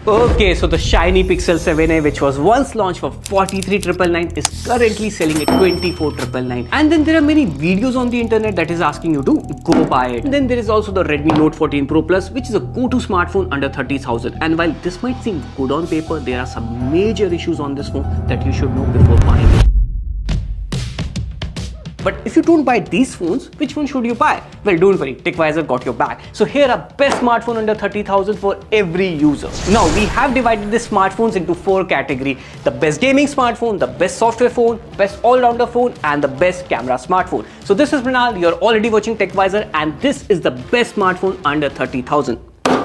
Okay, so the shiny Pixel 7a, which was once launched for 43,999, is currently selling at 24,999. And then there are many videos on the internet that is asking you to go buy it. And then there is also the Redmi Note 14 Pro Plus, which is a go-to smartphone under 30,000. And while this might seem good on paper, there are some major issues on this phone that you should know before buying it. But if you don't buy these phones, which one should you buy? Well, don't worry, TechVisor got your back. So here are best smartphone under 30,000 for every user. Now we have divided the smartphones into 4 categories: the best gaming smartphone, the best software phone, best all-rounder phone, and the best camera smartphone. So this is Mrinal, you're already watching TechVisor, and this is the best smartphone under 30,000.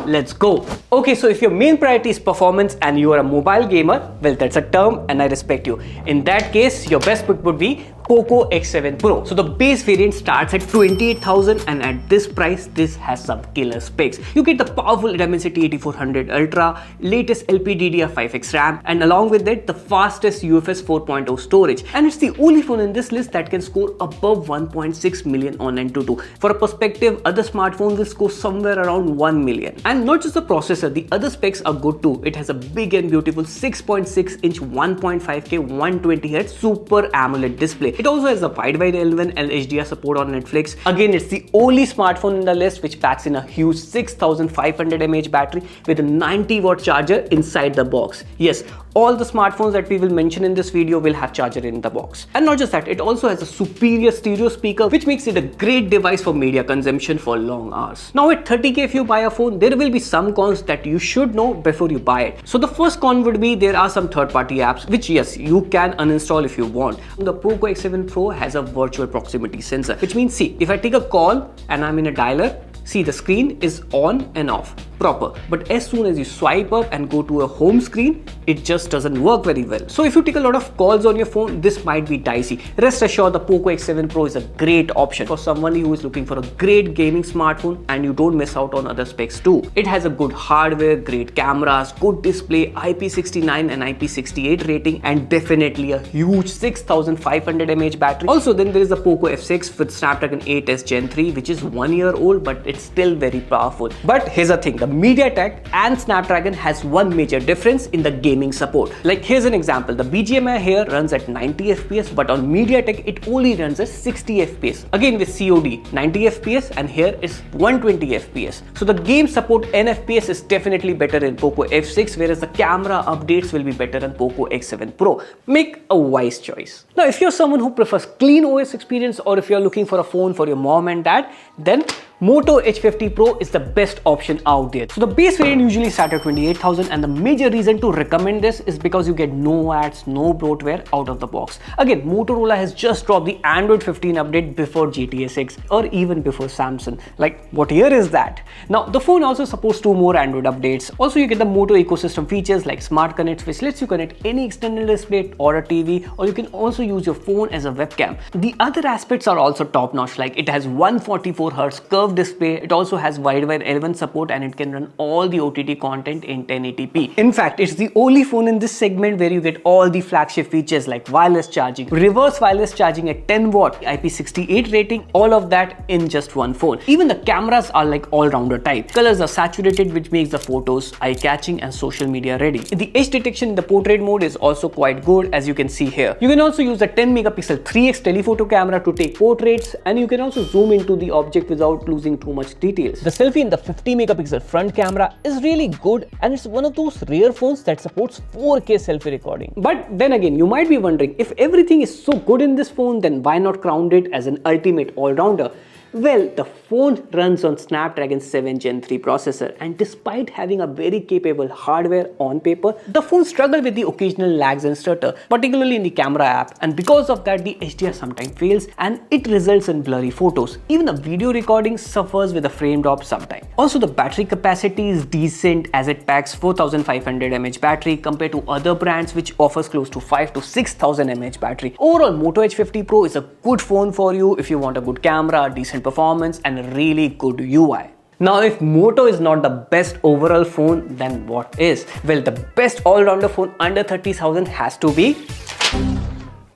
Let's go. Okay, so if your main priority is performance and you are a mobile gamer, well, that's a term and I respect you. In that case, your best pick would be Poco X7 Pro. So the base variant starts at 28,000, and at this price, this has some killer specs. You get the powerful Dimensity 8400 Ultra, latest LPDDR5X RAM, and along with it, the fastest UFS 4.0 storage. And it's the only phone in this list that can score above 1.6 million on AnTuTu. For a perspective, other smartphones will score somewhere around 1 million. And not just the processor, the other specs are good too. It has a big and beautiful 6.6-inch 1.5K 120Hz Super AMOLED display. It also has a wide-11 and HDR support on Netflix. Again, it's the only smartphone in the list which packs in a huge 6500 mAh battery with a 90-watt charger inside the box. Yes, all the smartphones that we will mention in this video will have charger in the box. And not just that, it also has a superior stereo speaker, which makes it a great device for media consumption for long hours. Now at 30K, if you buy a phone, there will be some cons that you should know before you buy it. So the first con would be there are some third-party apps, which yes, you can uninstall if you want. The Poco X7 Pro has a virtual proximity sensor, which means, see, if I take a call and I'm in a dialer, see, the screen is on and off proper, but as soon as you swipe up and go to a home screen, it just doesn't work very well. So if you take a lot of calls on your phone, this might be dicey. Rest assured, the Poco X7 Pro is a great option for someone who is looking for a great gaming smartphone and you don't miss out on other specs too. It has a good hardware, great cameras, good display, IP69 and IP68 rating, and definitely a huge 6500 mAh battery. Also, then there is the Poco F6 with Snapdragon 8s Gen 3, which is 1 year old, but it's still very powerful. But here's the thing, the MediaTek and Snapdragon has one major difference in the gaming support. Like here's an example, the BGMI here runs at 90 FPS, but on MediaTek it only runs at 60 FPS. Again with COD 90 FPS, and here is 120 FPS. So the game support NFPS is definitely better in Poco F6, whereas the camera updates will be better in Poco X7 Pro. Make a wise choice. Now if you're someone who prefers clean OS experience, or if you're looking for a phone for your mom and dad, then Moto H50 Pro is the best option out there. So the base variant usually starts at 28,000, and the major reason to recommend this is because you get no ads, no bloatware out of the box. Again, Motorola has just dropped the Android 15 update before GTA 6 or even before Samsung. Like, what year is that? Now the phone also supports 2 more Android updates. Also, you get the Moto ecosystem features like Smart Connect, which lets you connect any external display or a TV, or you can also use your phone as a webcam. The other aspects are also top notch, like it has 144Hz curved display. It also has wide-11 support, and it can run all the OTT content in 1080p. In fact, it's the only phone in this segment where you get all the flagship features like wireless charging, reverse wireless charging at 10 watt, IP68 rating, all of that in just one phone. Even the cameras are like all-rounder type. Colors are saturated, which makes the photos eye-catching and social media ready. The edge detection in the portrait mode is also quite good, as you can see here. You can also use the 10 megapixel 3x telephoto camera to take portraits, and you can also zoom into the object without losing too much details. The selfie in the 50 megapixel front camera is really good, and it's one of those rare phones that supports 4K selfie recording. But then again, you might be wondering, if everything is so good in this phone, then why not crown it as an ultimate all-rounder? Well, the phone runs on Snapdragon 7 Gen 3 processor, and despite having a very capable hardware on paper, the phone struggles with the occasional lags and stutter, particularly in the camera app, and because of that, the HDR sometimes fails and it results in blurry photos. Even the video recording suffers with a frame drop sometimes. Also, the battery capacity is decent, as it packs 4500 mAh battery compared to other brands which offers close to 5 to 6000 mAh battery. Overall, Moto H50 Pro is a good phone for you if you want a good camera, decent performance, and a really good UI. Now, if Moto is not the best overall phone, then what is? Well, the best all-rounder phone under 30,000 has to be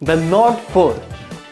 the Note 4.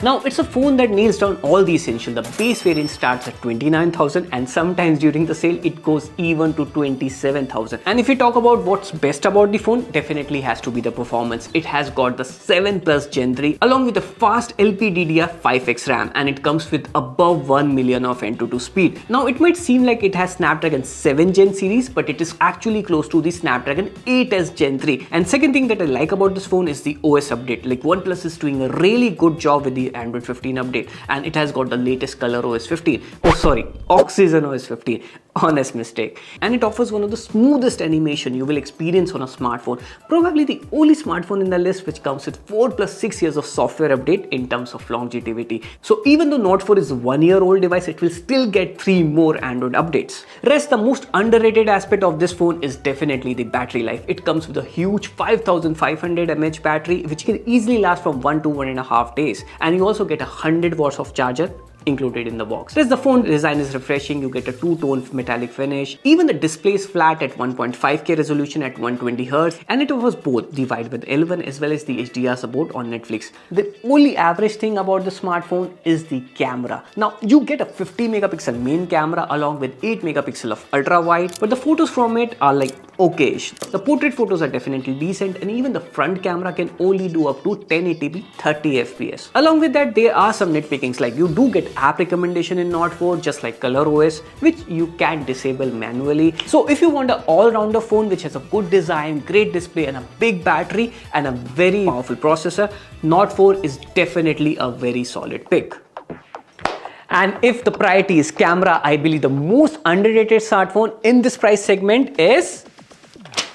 Now it's a phone that nails down all the essentials. The base variant starts at 29,000 and sometimes during the sale it goes even to 27,000. And if you talk about what's best about the phone, definitely has to be the performance. It has got the 7 Plus Gen 3 along with a fast LPDDR5X RAM, and it comes with above 1 million of Antutu speed. Now it might seem like it has Snapdragon 7 Gen series, but it is actually close to the Snapdragon 8S Gen 3. And second thing that I like about this phone is the OS update. Like OnePlus is doing a really good job with the Android 15 update, and it has got the latest Color OS 15. Oh sorry, Oxygen OS 15. Honest mistake. And it offers one of the smoothest animation you will experience on a smartphone. Probably the only smartphone in the list which comes with 4 plus 6 years of software update in terms of longevity. So even though Note 4 is a 1-year-old device, it will still get 3 more Android updates. Rest, the most underrated aspect of this phone is definitely the battery life. It comes with a huge 5500 mAh battery which can easily last from 1 to 1.5 days. And you also get 100 watts of charger included in the box. As the phone design is refreshing, you get a two-tone metallic finish. Even the display is flat at 1.5K resolution at 120Hz, and it offers both the wide with L1 as well as the HDR support on Netflix. The only average thing about the smartphone is the camera. Now you get a 50 megapixel main camera along with 8 megapixel of ultra wide, but the photos from it are like okayish. The portrait photos are definitely decent, and even the front camera can only do up to 1080p 30 fps. Along with that, there are some nitpickings, like you do get app recommendation in Note 4 just like Color OS, which you can disable manually. So if you want an all-rounder phone which has a good design, great display and a big battery and a very powerful processor, Note 4 is definitely a very solid pick. And if the priority is camera, I believe the most underrated smartphone in this price segment is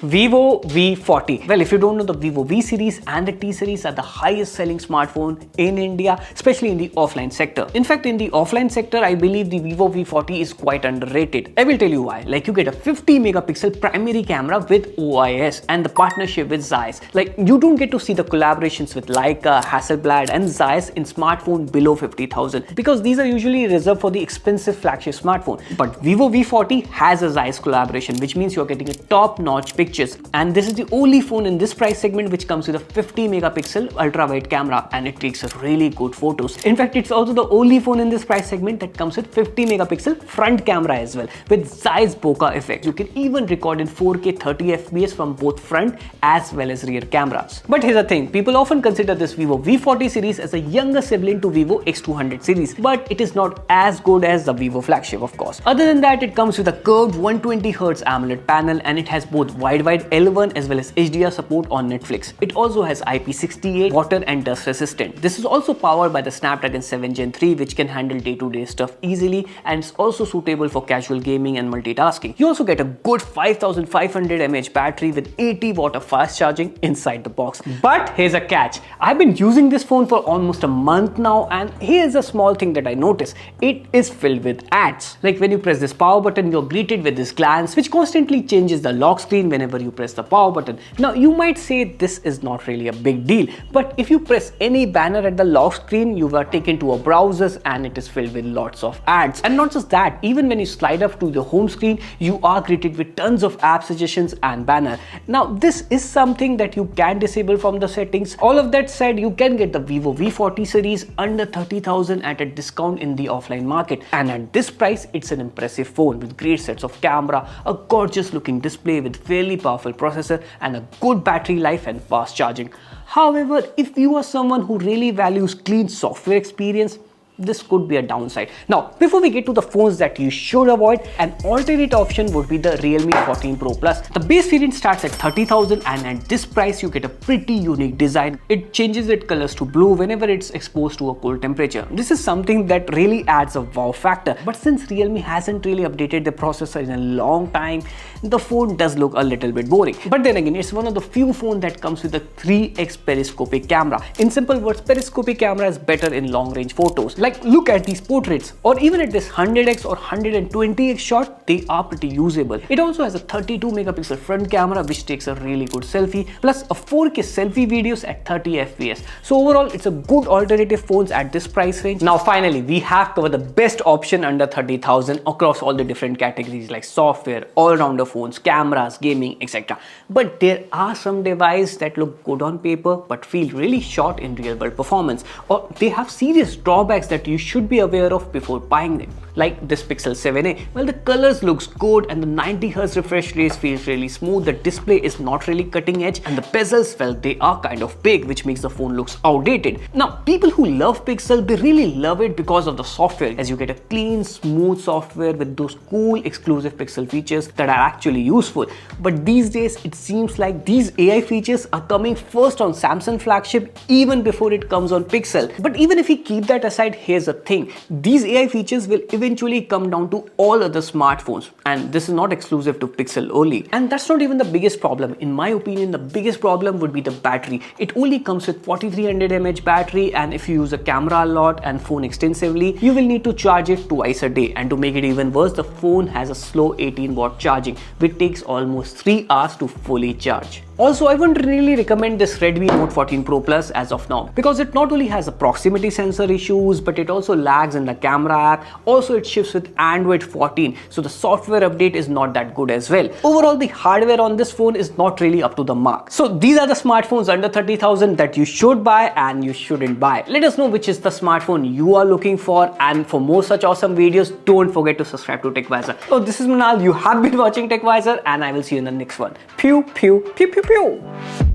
Vivo V40. Well, if you don't know, the Vivo V series and the T series are the highest selling smartphone in India, especially in the offline sector. In fact, in the offline sector, I believe the Vivo V40 is quite underrated. I will tell you why. Like, you get a 50 megapixel primary camera with OIS and the partnership with Zeiss. Like, you don't get to see the collaborations with Leica, Hasselblad and Zeiss in smartphone below 50,000 because these are usually reserved for the expensive flagship smartphone. But Vivo V40 has a Zeiss collaboration, which means you're getting a top-notch picture. And this is the only phone in this price segment which comes with a 50 megapixel ultra wide camera, and it takes really good photos. In fact, it's also the only phone in this price segment that comes with 50 megapixel front camera as well with Zeiss bokeh effect. You can even record in 4K 30 fps from both front as well as rear cameras. But here's the thing, people often consider this Vivo V40 series as a younger sibling to Vivo X200 series, but it is not as good as the Vivo flagship, of course. Other than that, it comes with a curved 120Hz AMOLED panel, and it has both wide L1 as well as HDR support on Netflix. It also has IP68 water and dust resistant. This is also powered by the Snapdragon 7 Gen 3, which can handle day-to-day stuff easily, and it's also suitable for casual gaming and multitasking. You also get a good 5500 mAh battery with 80 watt of fast charging inside the box. But here's a catch. I've been using this phone for almost a month now, and here's a small thing that I noticed. It is filled with ads. Like, when you press this power button, you're greeted with this glance which constantly changes the lock screen whenever you press the power button. Now, you might say this is not really a big deal, but if you press any banner at the lock screen, you are taken to a browser and it is filled with lots of ads. And not just that, even when you slide up to the home screen, you are greeted with tons of app suggestions and banner. Now, this is something that you can disable from the settings. All of that said, you can get the Vivo V40 series under 30,000 at a discount in the offline market, and at this price, it's an impressive phone with great sets of camera, a gorgeous looking display with fairly powerful processor and a good battery life and fast charging. However, if you are someone who really values clean software experience, this could be a downside. Now, before we get to the phones that you should avoid, an alternate option would be the Realme 14 Pro Plus. The base variant starts at 30,000, and at this price you get a pretty unique design. It changes its colors to blue whenever it's exposed to a cold temperature. This is something that really adds a wow factor. But since Realme hasn't really updated the processor in a long time, the phone does look a little bit boring. But then again, it's one of the few phones that comes with a 3x periscopic camera. In simple words, periscopic camera is better in long range photos. Like look at these portraits, or even at this 100x or 120x shot, they are pretty usable. It also has a 32 megapixel front camera which takes a really good selfie, plus a 4K selfie videos at 30 FPS. So overall, it's a good alternative phones at this price range. Now finally, we have covered the best option under 30,000 across all the different categories like software, all-rounder phones, cameras, gaming, etc. But there are some devices that look good on paper but feel really short in real-world performance, or they have serious drawbacks that you should be aware of before buying them. Like this Pixel 7a, well, the colors looks good and the 90Hz refresh rate feels really smooth. The display is not really cutting edge, and the bezels, well, they are kind of big, which makes the phone looks outdated. Now, people who love Pixel, they really love it because of the software, as you get a clean, smooth software with those cool exclusive Pixel features that are actually useful. But these days, it seems like these AI features are coming first on Samsung flagship even before it comes on Pixel. But even if we keep that aside, here's the thing. These AI features will eventually come down to all other smartphones, and this is not exclusive to Pixel only. And that's not even the biggest problem. In my opinion, the biggest problem would be the battery. It only comes with 4300 mAh battery, and if you use a camera a lot and phone extensively, you will need to charge it twice a day. And to make it even worse, the phone has a slow 18-watt charging, which takes almost 3 hours to fully charge. Also, I wouldn't really recommend this Redmi Note 14 Pro Plus as of now, because it not only has a proximity sensor issues, but it also lags in the camera app. Also, it ships with Android 14, so the software update is not that good as well. Overall, the hardware on this phone is not really up to the mark. So these are the smartphones under 30,000 that you should buy and you shouldn't buy. Let us know which is the smartphone you are looking for, and for more such awesome videos, don't forget to subscribe to TechVisor. So this is Manal, you have been watching TechVisor, and I will see you in the next one. Pew pew pew pew pew.